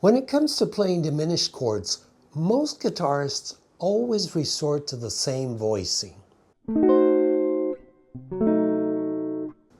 When it comes to playing diminished chords, most guitarists always resort to the same voicing.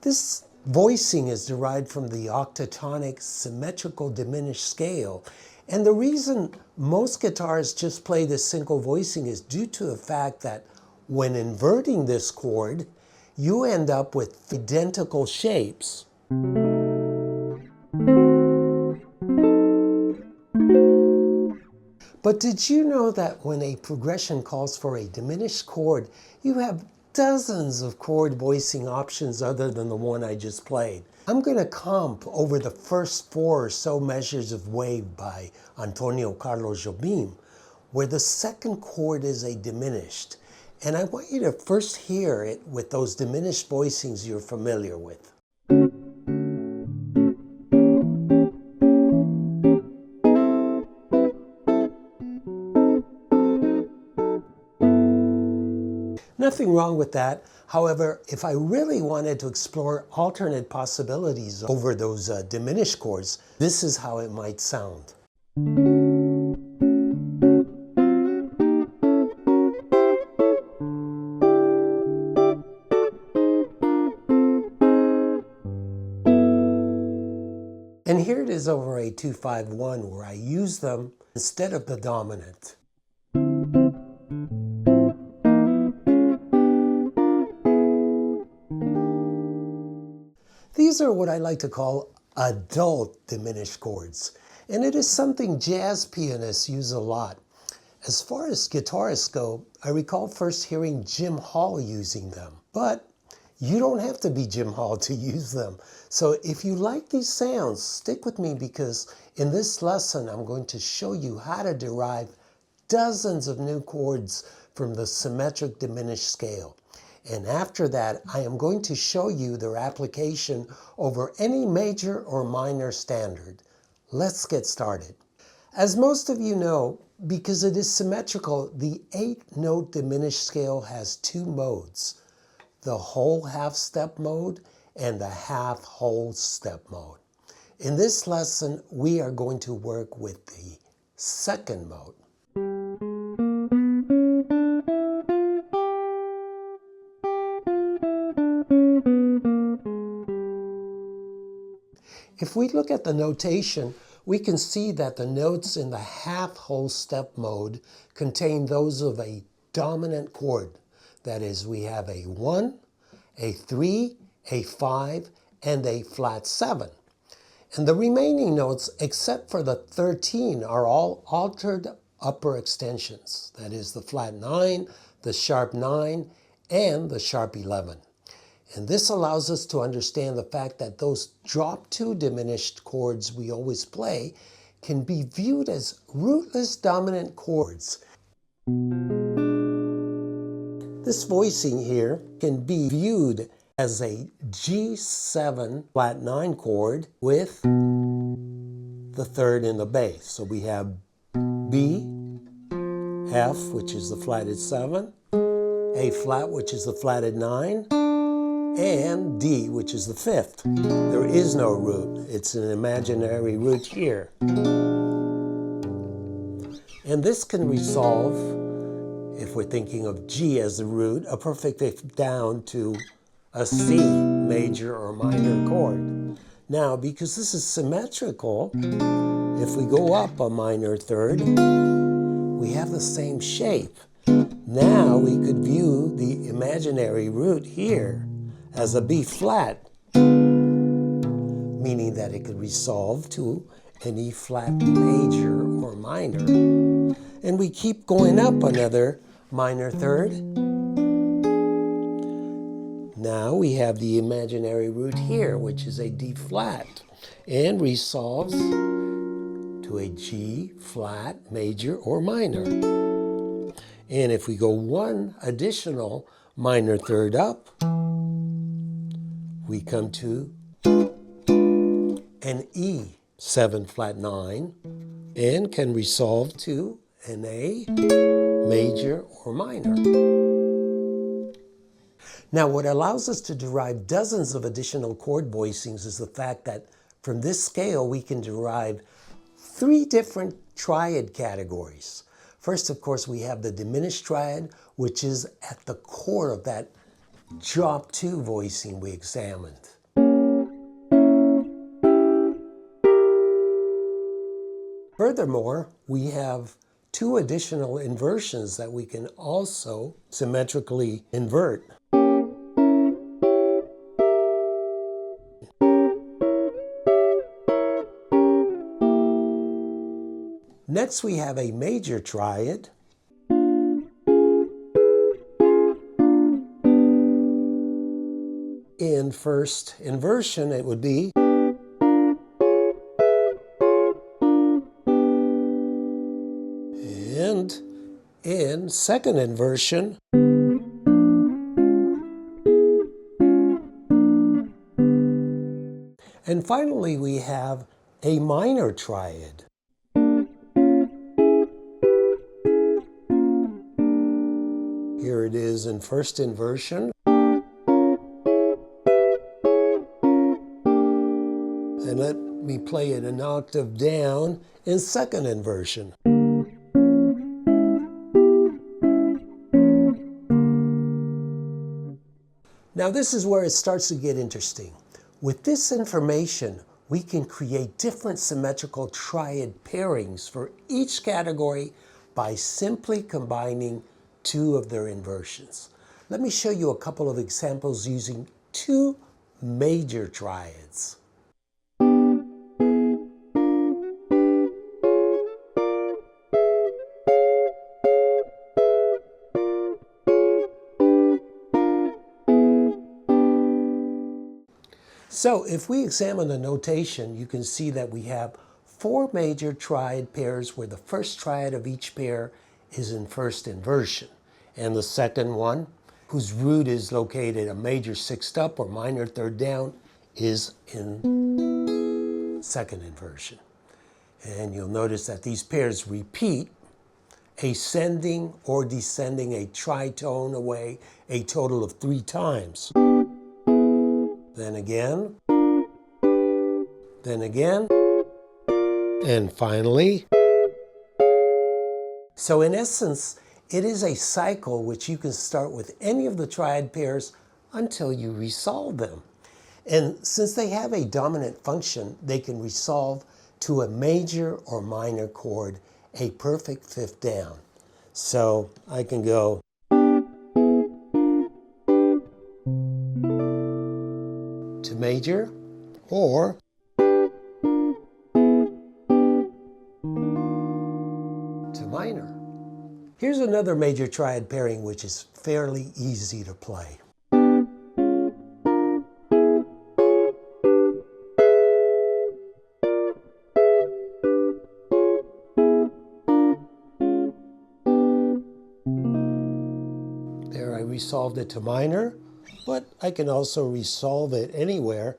This voicing is derived from the octatonic symmetrical diminished scale, and the reason most guitarists just play this single voicing is due to the fact that when inverting this chord, you end up with identical shapes. But did you know that when a progression calls for a diminished chord, you have dozens of chord voicing options other than the one I just played? I'm going to comp over the first 4 or so measures of wave by Antonio Carlos Jobim, where the second chord is a diminished. And I want you to first hear it with those diminished voicings you're familiar with. Nothing wrong with that. However, if I really wanted to explore alternate possibilities over those diminished chords, this is how it might sound. And here it is over a 2-5-1 where I use them instead of the dominant. These are what I like to call adult diminished chords, and it is something jazz pianists use a lot. As far as guitarists go, I recall first hearing Jim Hall using them, but you don't have to be Jim Hall to use them. So if you like these sounds, stick with me because in this lesson I'm going to show you how to derive dozens of new chords from the symmetric diminished scale. And after that, I am going to show you their application over any major or minor standard. Let's get started. As most of you know, because it is symmetrical, the 8-note diminished scale has 2 modes, the whole half step mode and the half whole step mode. In this lesson, we are going to work with the second mode. If we look at the notation, we can see that the notes in the half whole step mode contain those of a dominant chord. That is, we have a 1, a 3, a 5, and a flat 7. And the remaining notes, except for the 13, are all altered upper extensions. That is, the flat 9, the sharp 9, and the sharp 11. And this allows us to understand the fact that those drop 2 diminished chords we always play can be viewed as rootless dominant chords. This voicing here can be viewed as a G7 flat 9 chord with the 3rd in the bass. So we have B, F, which is the flatted 7, A flat, which is the flatted 9, and D, which is the 5th. There is no root. It's an imaginary root here. And this can resolve, if we're thinking of G as the root, a perfect fifth down to a C, major or minor chord. Now, because this is symmetrical, if we go up a minor 3rd, we have the same shape. Now we could view the imaginary root here as a B flat, meaning that it could resolve to an E flat major or minor. And we keep going up another minor 3rd. Now we have the imaginary root here, which is a D flat, and resolves to a G flat major or minor. And if we go 1 additional minor 3rd up, we come to an E 7 flat 9 and can resolve to an A major or minor. Now, what allows us to derive dozens of additional chord voicings is the fact that from this scale we can derive three different triad categories. First, of course, we have the diminished triad, which is at the core of that drop 2 voicing we examined. Furthermore, we have two additional inversions that we can also symmetrically invert. Next, we have a major triad. In first inversion, it would be and in second inversion, and finally we have a minor triad. Here it is in first inversion, and let me play it an octave down in second inversion. Now this is where it starts to get interesting. With this information, we can create different symmetrical triad pairings for each category by simply combining two of their inversions. Let me show you a couple of examples using two major triads. So if we examine the notation, you can see that we have four major triad pairs where the first triad of each pair is in first inversion. And the second one, whose root is located a major sixth up or minor third down, is in second inversion. And you'll notice that these pairs repeat, ascending or descending a tritone away a total of 3 times. Then again, and finally. So in essence, it is a cycle which you can start with any of the triad pairs until you resolve them. And since they have a dominant function, they can resolve to a major or minor chord, a perfect fifth down. So I can go to major or to minor. Here's another major triad pairing which is fairly easy to play. There I resolved it to minor, but I can also resolve it anywhere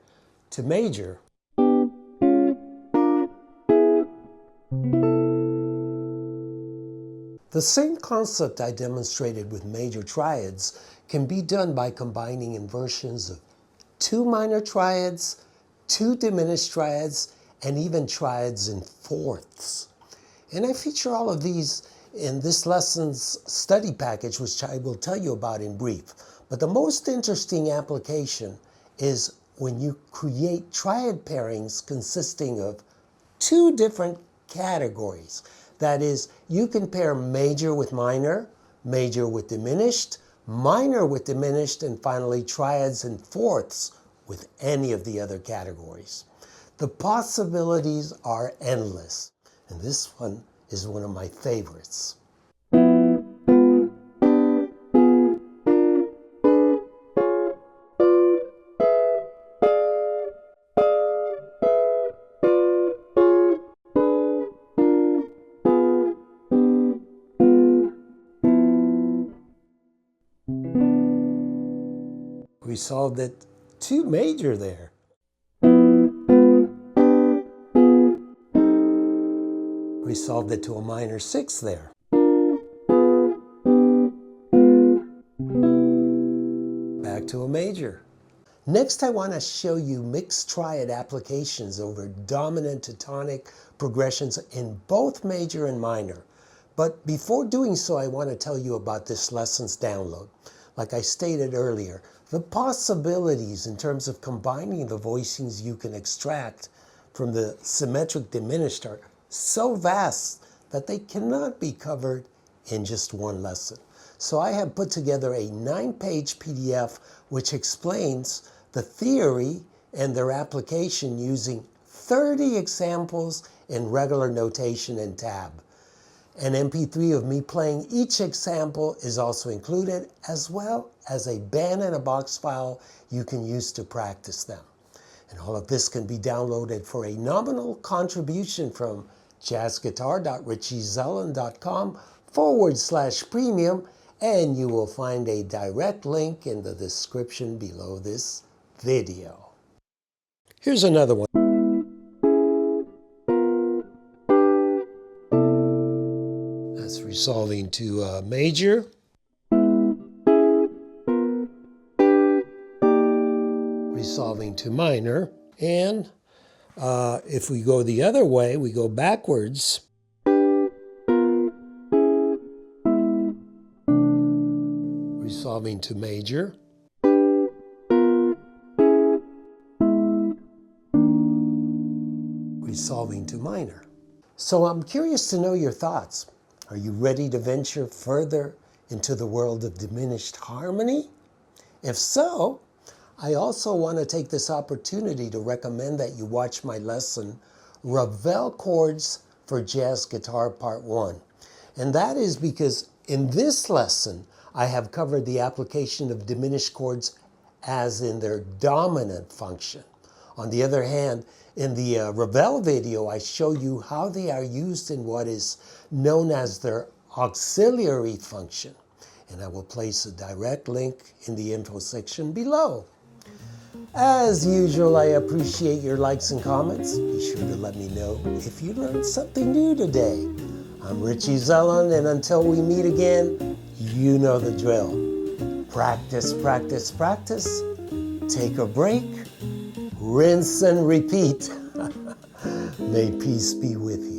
to major. The same concept I demonstrated with major triads can be done by combining inversions of two minor triads, two diminished triads, and even triads in fourths. And I feature all of these in this lesson's study package, which I will tell you about in brief. But the most interesting application is when you create triad pairings consisting of two different categories. That is, you can pair major with minor with diminished, minor with diminished, and finally triads and fourths with any of the other categories. The possibilities are endless, and this one is one of my favorites. We solved it to major there. We solved it to a minor sixth there. Back to a major. Next, I want to show you mixed triad applications over dominant to tonic progressions in both major and minor. But before doing so, I want to tell you about this lesson's download. Like I stated earlier, the possibilities in terms of combining the voicings you can extract from the symmetric diminished are so vast that they cannot be covered in just one lesson. So I have put together a 9-page PDF which explains the theory and their application using 30 examples in regular notation and tab. An MP3 of me playing each example is also included, as well as a band and a box file you can use to practice them. And all of this can be downloaded for a nominal contribution from jazzguitar.richiezelland.com/premium, and you will find a direct link in the description below this video. Here's another one. That's resolving to major. Resolving to minor. And if we go the other way, we go backwards. Resolving to major. Resolving to minor. So I'm curious to know your thoughts. Are you ready to venture further into the world of diminished harmony? If so, I also want to take this opportunity to recommend that you watch my lesson, Ravel Chords for Jazz Guitar Part 1. And that is because in this lesson, I have covered the application of diminished chords as in their dominant function. On the other hand, in the Ravel video, I show you how they are used in what is known as their auxiliary function. And I will place a direct link in the info section below. As usual, I appreciate your likes and comments. Be sure to let me know if you learned something new today. I'm Richie Zelland, and until we meet again, you know the drill. Practice, practice, practice. Take a break. Rinse and repeat. May peace be with you.